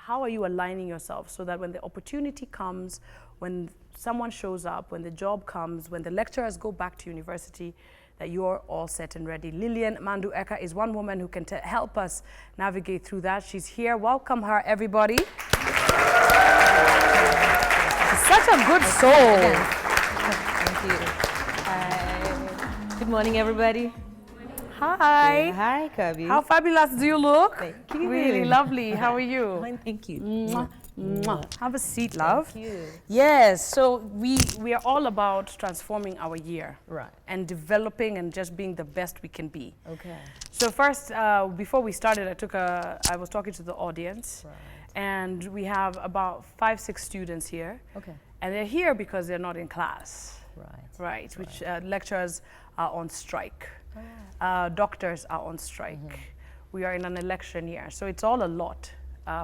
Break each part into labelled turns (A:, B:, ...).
A: how are you aligning yourself so that when the opportunity comes, when someone shows up, when the job comes, when the lecturers go back to university, that you're all set and ready. Lilian Mandu is one woman who can help us navigate through that. She's here. Welcome her, everybody. She's such a good soul.
B: Thank you. Hi. Good morning, everybody.
A: Hi.
B: Hi, Kobi.
A: How fabulous do you look?
B: Thank you.
A: Really lovely. How are you?
B: Fine, thank you.
A: Mwah. Mwah. Have a seat, love.
B: Thank you.
A: Yes, so we are all about transforming our year.
B: Right.
A: And developing and just being the best we can be.
B: Okay.
A: So first, before we started, I was talking to the audience.
B: Right.
A: And we have about 5-6 students here.
B: Okay.
A: And they're here because they're not in class.
B: Right.
A: Right, which lecturers are on strike. Doctors are on strike. We are in an election year, so it's all a lot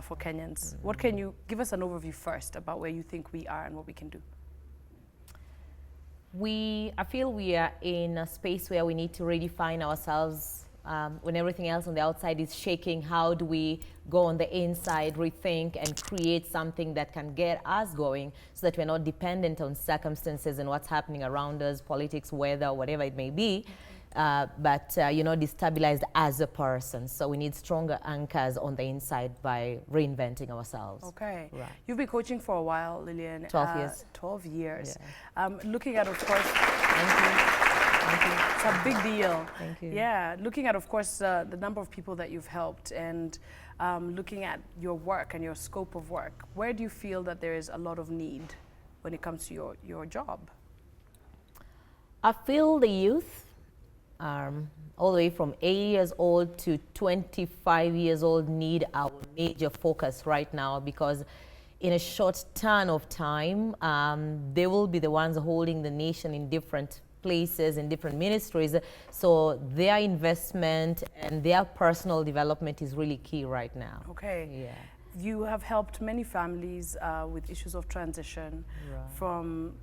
A: for Kenyans. What can you give us an overview first about where you think we are and what we can do?
B: I feel we are in a space where we need to redefine ourselves. When everything else on the outside is shaking, how do we go on the inside, rethink, and create something that can get us going so that we're not dependent on circumstances and what's happening around us, politics, weather, whatever it may be, but you're not destabilized as a person. So we need stronger anchors on the inside by reinventing ourselves.
A: Okay.
B: Right.
A: You've been coaching for a while, Lilian.
B: 12 years.
A: 12 years.
B: Yeah.
A: Looking at, of course...
B: Thank you. Thank you.
A: It's a big deal.
B: Thank you.
A: Yeah, looking at, of course, the number of people that you've helped and looking at your work and your scope of work, where do you feel that there is a lot of need when it comes to your job?
B: I feel the youth, all the way from 8 years old to 25 years old, need our major focus right now, because in a short turn of time, they will be the ones holding the nation in different places, in different ministries. So their investment and their personal development is really key right now.
A: Okay.
B: Yeah.
A: You have helped many families with issues of transition, from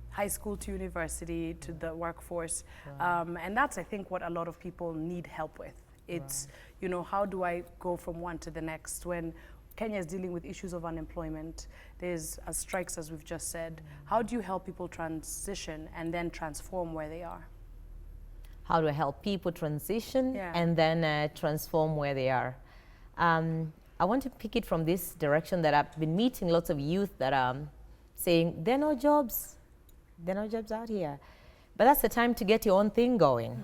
A: high school to university to the workforce. And that's, I think, what a lot of people need help with. It's, you know, how do I go from one to the next when Kenya is dealing with issues of unemployment, there's strikes, as we've just said. How do you help people transition and then transform where they are?
B: How do I help people transition and then transform where they are? I want to pick it from this direction that I've been meeting lots of youth that are saying, there are no jobs. There are no jobs out here. But that's the time to get your own thing going.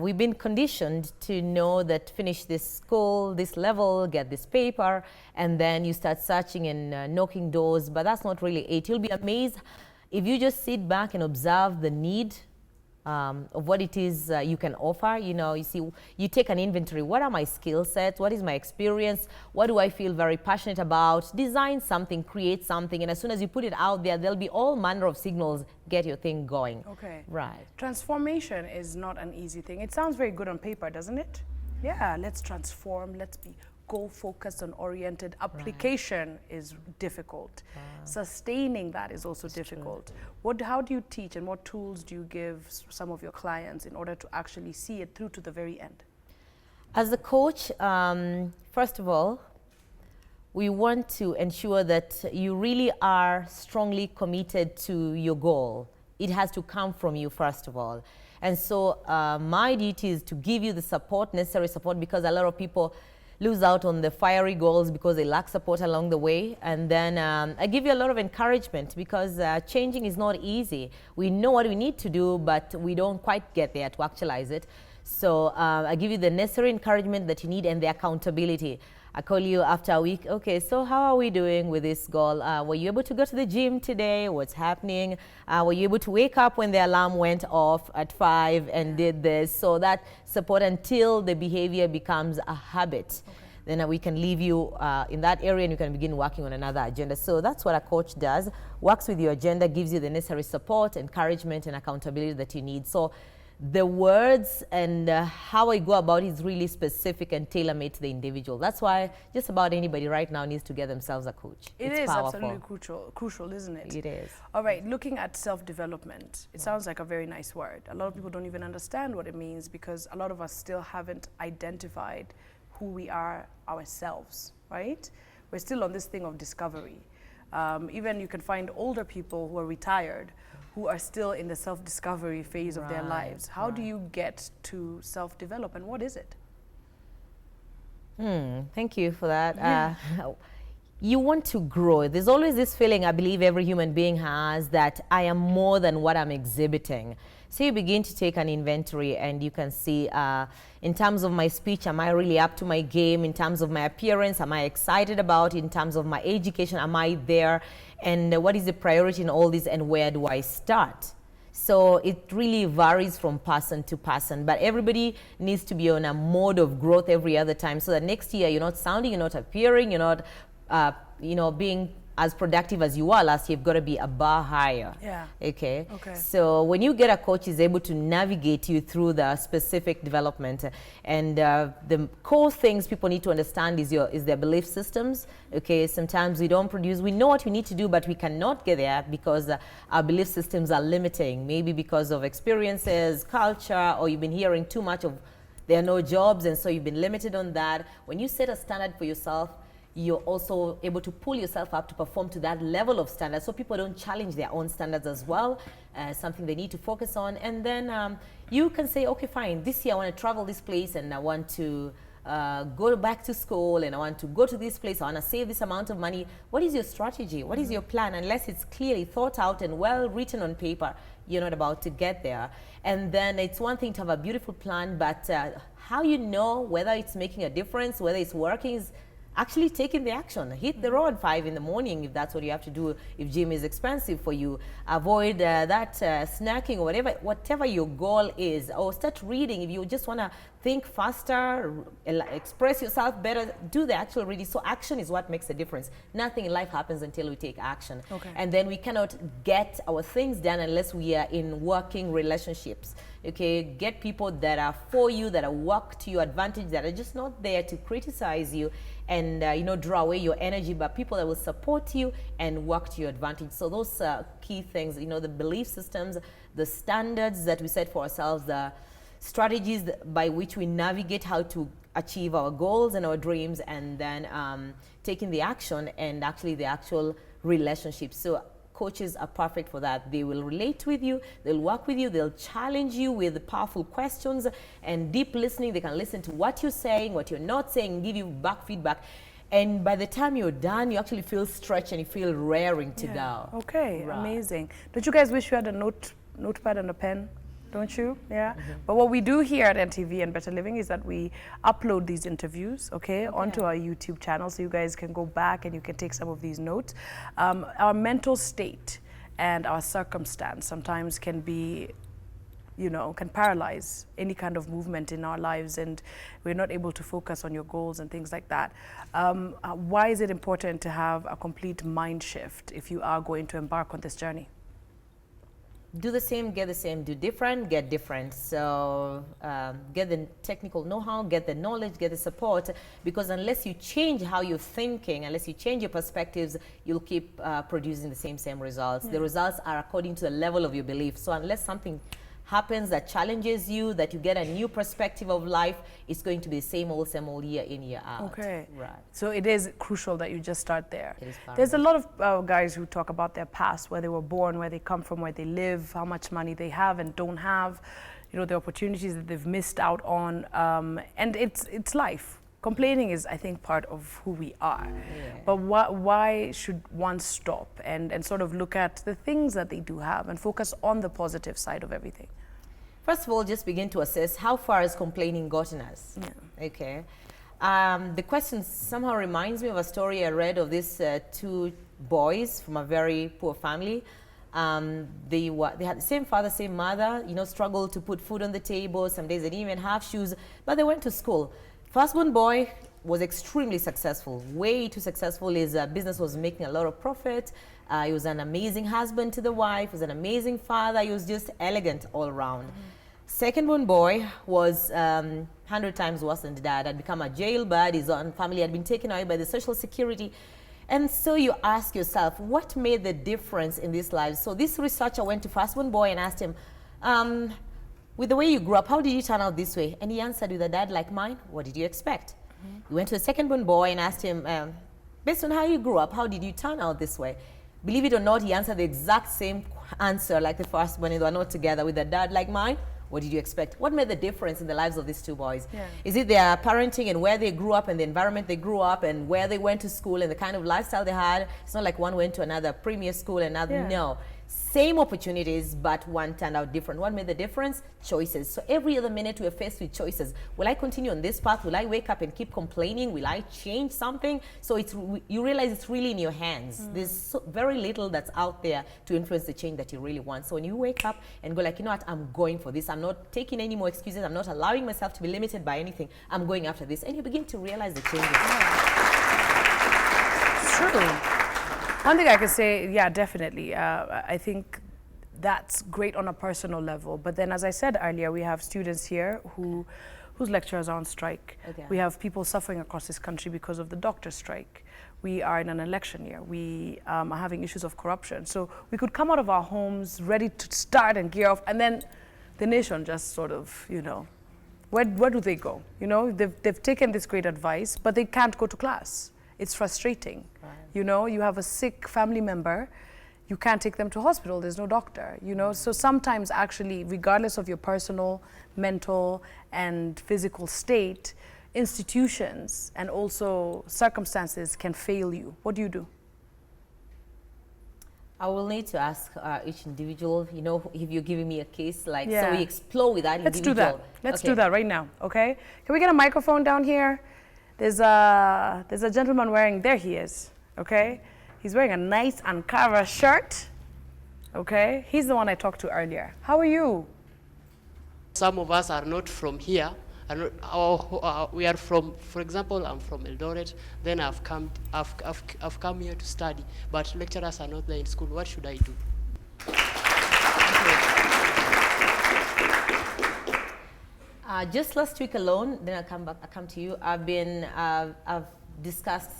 B: We've been conditioned to know that finish this school, this level, get this paper, and then you start searching and knocking doors, but that's not really it. You'll be amazed if you just sit back and observe the need of what it is you can offer. You know, you see, you take an inventory. What are my skill sets? What is my experience? What do I feel very passionate about? Design something, create something, and as soon as you put it out there, there'll be all manner of signals. Get your thing going.
A: Okay.
B: Right.
A: Transformation is not an easy thing. It sounds very good on paper, doesn't it? Yeah, let's transform. Let's be goal-focused and oriented. Application is difficult. Sustaining that is also difficult. How do you teach and what tools do you give some of your clients in order to actually see it through to the very end?
B: As a coach, first of all, we want to ensure that you really are strongly committed to your goal. It has to come from you, first of all. And so my duty is to give you the support, necessary support, because a lot of people lose out on the fiery goals because they lack support along the way. And then I give you a lot of encouragement, because changing is not easy. We know what we need to do, but we don't quite get there to actualize it. So I give you the necessary encouragement that you need and the accountability. I call you after a week. Okay, so how are we doing with this goal? Were you able to go to the gym today? What's happening? Were you able to wake up when the alarm went off at 5 and did this? So that support until the behavior becomes a habit. Okay. Then we can leave you in that area and you can begin working on another agenda. So that's what a coach does. Works with your agenda, gives you the necessary support, encouragement, and accountability that you need. So the words and how I go about it is really specific and tailor-made to the individual. That's why just about anybody right now needs to get themselves a coach.
A: It is absolutely crucial, isn't it?
B: It is.
A: All right, looking at self-development, it sounds like a very nice word. A lot of people don't even understand what it means because a lot of us still haven't identified who we are ourselves, right? we're still on this thing of discovery. Even you can find older people who are retired who are still in the self-discovery phase of their lives. How do you get to self-develop, and what is it?
B: Thank you for that. You want to grow. There's always this feeling, I believe every human being has, that I am more than what I'm exhibiting. So you begin to take an inventory and you can see, in terms of my speech, am I really up to my game? In terms of my appearance, am I excited about? In terms of my education, am I there? And what is the priority in all this, and where do I start? So it really varies from person to person, but everybody needs to be on a mode of growth every other time, so that next year you're not sounding, you're not appearing, you're not being as productive as you were last year. You've got to be a bar higher.
A: Yeah.
B: Okay. So when you get a coach is able to navigate you through the specific development, and the core things people need to understand is their belief systems. Okay. Sometimes we don't produce. We know what we need to do, but we cannot get there because our belief systems are limiting. Maybe because of experiences, culture, or you've been hearing too much of there are no jobs, and so you've been limited on that. When you set a standard for yourself, you're also able to pull yourself up to perform to that level of standards, so people don't challenge their own standards as well, something they need to focus on. And then you can say, okay, fine, this year I want to travel this place, and I want to go back to school, and I want to go to this place, I want to save this amount of money. What is your strategy? What is your plan? Unless it's clearly thought out and well written on paper, you're not about to get there. And then it's one thing to have a beautiful plan, but how you know whether it's making a difference, whether it's working, is actually taking the action. Hit the road 5 in the morning if that's what you have to do. If gym is expensive for you, avoid that snacking or whatever your goal is, or start reading. If you just want to think faster, express yourself better, do the actual reading. So action is what makes a difference. Nothing in life happens until we take action. And then we cannot get our things done unless we are in working relationships. Okay, get people that are for you, that are work to your advantage, that are just not there to criticize you and draw away your energy, but people that will support you and work to your advantage. So those are key things, the belief systems, the standards that we set for ourselves, the strategies by which we navigate how to achieve our goals and our dreams, and then taking the action and actually the actual relationship. So coaches are perfect for that. They will relate with you, they'll work with you, they'll challenge you with powerful questions and deep listening. They can listen to what you're saying, what you're not saying, give you back feedback. And by the time you're done, you actually feel stretched and you feel raring to go.
A: Okay, amazing. Don't you guys wish you had a notepad and a pen? Don't you? Yeah. But what we do here at NTV and Better Living is that we upload these interviews, onto our YouTube channel, so you guys can go back and you can take some of these notes. Our mental state and our circumstance sometimes can be, can paralyze any kind of movement in our lives, and we're not able to focus on your goals and things like that. Why is it important to have a complete mind shift if you are going to embark on this journey?
B: Do the same, get the same. Do different, get different. So get the technical know-how, get the knowledge, get the support, because unless you change how you're thinking, unless you change your perspectives, you'll keep producing the same results. The results are according to the level of your belief. So unless something happens that challenges you, that you get a new perspective of life, it's going to be the same old year in, year out.
A: Okay.
B: Right.
A: So it is crucial that you just start there.
B: It is
A: There's a lot of guys who talk about their past, where they were born, where they come from, where they live, how much money they have and don't have, the opportunities that they've missed out on, and it's life. Complaining is, I think, part of who we are. Yeah. But why should one stop and sort of look at the things that they do have and focus on the positive side of everything?
B: First of all, just begin to assess how far has complaining gotten us. Yeah. Okay. The question somehow reminds me of a story I read of these 2 boys from a very poor family. They had the same father, same mother, struggled to put food on the table. Some days they didn't even have shoes, but they went to school. Firstborn boy was extremely successful, way too successful. His business was making a lot of profit. He was an amazing husband to the wife, he was an amazing father. He was just elegant all around. Secondborn boy was 100 times worse than the dad. Had become a jailbird. His own family had been taken away by the Social Security. And so you ask yourself, what made the difference in these lives? So this researcher went to firstborn boy and asked him, with the way you grew up, how did you turn out this way? And he answered, with a dad like mine, what did you expect? He went to the second-born boy and asked him, Based on how you grew up, how did you turn out this way? Believe it or not, he answered the exact same answer like the first when they were not together with a dad like mine. What did you expect? What made the difference in the lives of these two boys? Yeah. Is it their parenting and where they grew up and the environment they grew up and where they went to school and the kind of lifestyle they had? It's not like one went to another premier school and another, no. Same opportunities, but one turned out different. What made the difference? Choices. So every other minute we're faced with choices. Will I continue on this path? Will I wake up and keep complaining? Will I change something? So you realize it's really in your hands. There's very little that's out there to influence the change that you really want. So when you wake up and go like, you know what, I'm going for this. I'm not taking any more excuses. I'm not allowing myself to be limited by anything. I'm going after this. And you begin to realize the changes.
A: It's true. One thing I could say, yeah, definitely. I think that's great on a personal level. But then, as I said earlier, we have students here whose lecturers are on strike. Okay. We have people suffering across this country because of the doctor strike. We are in an election year. We are having issues of corruption. So we could come out of our homes ready to start and gear off, and then the nation just sort of, you know, where do they go? You know, they've taken this great advice, but they can't go to class. It's frustrating. Right. You know, you have a sick family member, you can't take them to hospital, there's no doctor, you know. So sometimes actually, regardless of your personal, mental, and physical state, institutions and also circumstances can fail you. What do you do?
B: I will need to ask each individual, you know, if you're giving me a case, like, so we explore with that individual.
A: Let's do that. Let's do that right now, okay? Can we get a microphone down here? There's a gentleman wearing, there he is, okay? He's wearing a nice Ankara shirt, okay? He's the one I talked to earlier. How are you?
C: Some of us are not from here. We are from, for example, I'm from Eldoret. Then I've come here to study, but lecturers are not there in school. What should I do?
B: Just last week alone, then I come to you. I've discussed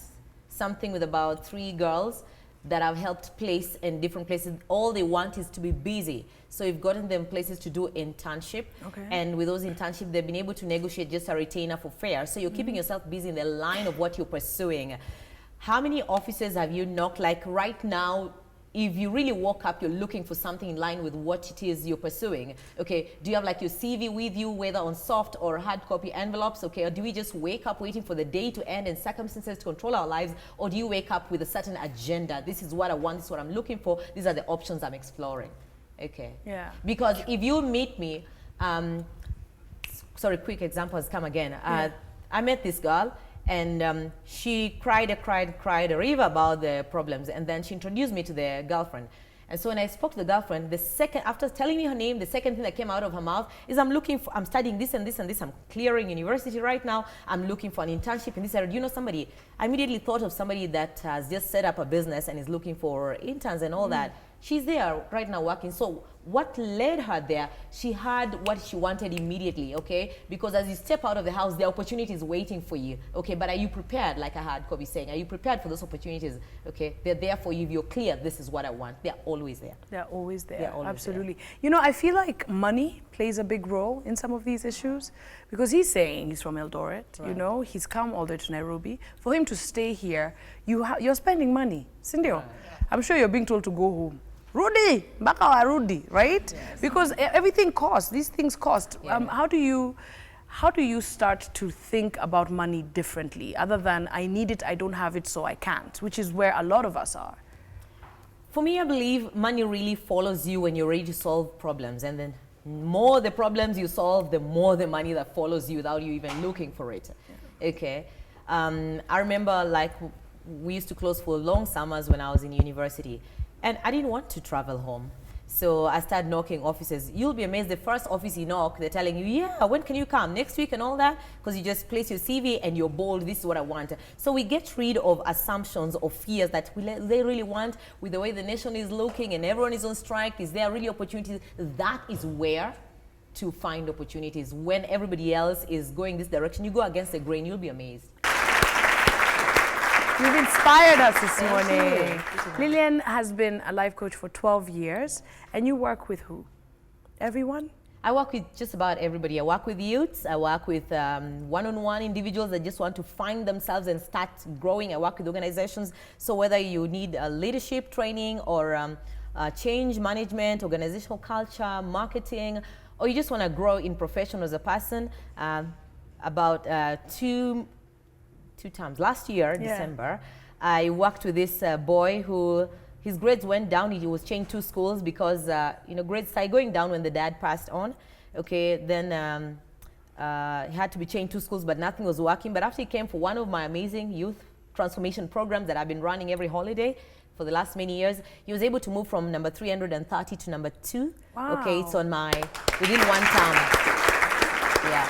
B: something with about 3 girls that I've helped place in different places. All they want is to be busy. So we've gotten them places to do internship. Okay. And with those internships, they've been able to negotiate just a retainer for fare. So you're keeping yourself busy in the line of what you're pursuing. How many offices have you knocked? Like right now, if you really woke up, you're looking for something in line with what it is you're pursuing. Okay, do you have like your CV with you, whether on soft or hard copy envelopes? Okay, or do we just wake up waiting for the day to end and circumstances to control our lives? Or do you wake up with a certain agenda? This is what I want, this is what I'm looking for. These are the options I'm exploring. Okay. Yeah. Because if you meet me, sorry, quick example has come again. I met this girl. And she cried a river about the problems, and then she introduced me to the girlfriend. And so when I spoke to the girlfriend, the second, after telling me her name, the second thing that came out of her mouth is, I'm studying this and this and this, I'm clearing university right now, I'm looking for an internship in this area. Do you know somebody? I immediately thought of somebody that has just set up a business and is looking for interns and all that. She's there right now working. So what led her there? She had what she wanted immediately, okay? Because as you step out of the house, the opportunity is waiting for you, okay? But are you prepared, like I heard Kobi saying? Are you prepared for those opportunities, okay? They're there for you. If you're clear, this is what I want. They're always there.
A: They're always there,
B: They're always
A: absolutely.
B: There.
A: You know, I feel like money plays a big role in some of these issues, because he's saying he's from Eldoret, you know, he's come all the way to Nairobi. For him to stay here, you're spending money, Cindy. Right. I'm sure you're being told to go home. Rudy, Bakawa Rudy, right? Yes. Because everything costs. These things cost. Yeah. How do you start to think about money differently, other than I need it, I don't have it, so I can't, which is where a lot of us are?
B: For me, I believe money really follows you when you're ready to solve problems, and then more the problems you solve, the more the money that follows you without you even looking for it. Yeah. Okay. I remember, like, we used to close for long summers when I was in university. And I didn't want to travel home. So I started knocking offices. You'll be amazed, the first office you knock, they're telling you, yeah, when can you come? Next week and all that? Because you just place your CV and you're bold, this is what I want. So we get rid of assumptions or fears that they really want. With the way the nation is looking and everyone is on strike, is there really opportunities? That is where to find opportunities. When everybody else is going this direction, you go against the grain, you'll be amazed.
A: You've inspired us this morning. Lilian has been a life coach for 12 years, and you work with who? Everyone?
B: I work with just about everybody. I work with youths. I work with one-on-one individuals that just want to find themselves and start growing. I work with organizations. So whether you need leadership training or change management, organizational culture, marketing, or you just want to grow in profession as a person, about two times last year, December, I worked with this boy who his grades went down. He was changed 2 schools because grades started going down when the dad passed on. Okay, then he had to be changed 2 schools, but nothing was working. But after he came for one of my amazing youth transformation programs that I've been running every holiday for the last many years, he was able to move from number 330 to number 2.
A: Wow.
B: Okay, it's on my within 1 term. Yeah,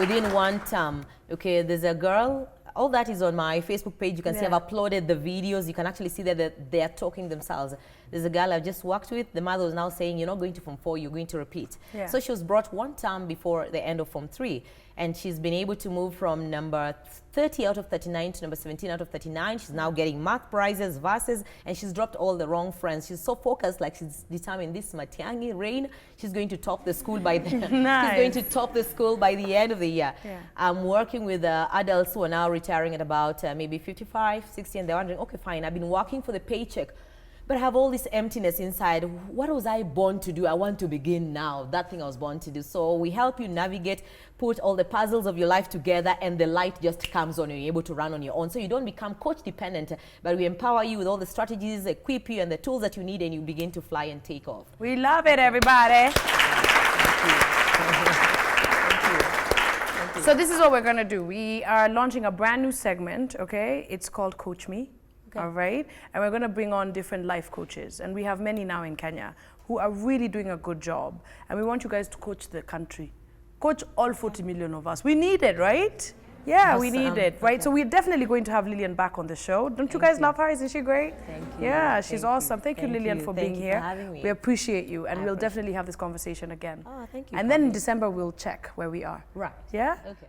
B: within 1 term. Okay, there's a girl. All that is on my Facebook page. You can see I've uploaded the videos. You can actually see that they are talking themselves. There's a girl I've just worked with. The mother was now saying, you're not going to Form 4, you're going to repeat. Yeah. So she was brought 1 term before the end of Form 3. And she's been able to move from number 30 out of 39 to number 17 out of 39. She's now getting math prizes, verses, and she's dropped all the wrong friends. She's so focused, like she's determined this Matiangi rain, she's going to top the school by the
A: Nice.
B: She's going to top the school by the end of the year. Yeah. I'm working with adults who are now retiring at about maybe 55, 60, and they're wondering, okay, fine, I've been working for the paycheck, but I have all this emptiness inside. What was I born to do? I want to begin now, that thing I was born to do. So we help you navigate, put all the puzzles of your life together, and the light just comes on and you're able to run on your own. So you don't become coach dependent, but we empower you with all the strategies, equip you, and the tools that you need, and you begin to fly and take off.
A: We love it, everybody. So this is what we're going to do. We are launching a brand new segment, okay? It's called Coach Me. All right, and we're going to bring on different life coaches, and we have many now in Kenya who are really doing a good job, and we want you guys to coach the country, coach all 40 million of us. We need it, right? Yeah, we need it, right? So we're definitely going to have Lilian back on the show. Don't you guys love her? Isn't she great?
B: Thank you.
A: Yeah, she's awesome. Thank you, Lilian, for being here.
B: Thank you for having me.
A: We appreciate you, and we'll definitely have this conversation again.
B: Oh, thank you.
A: And then in December we'll check where we are.
B: Right.
A: Yeah.
B: Okay.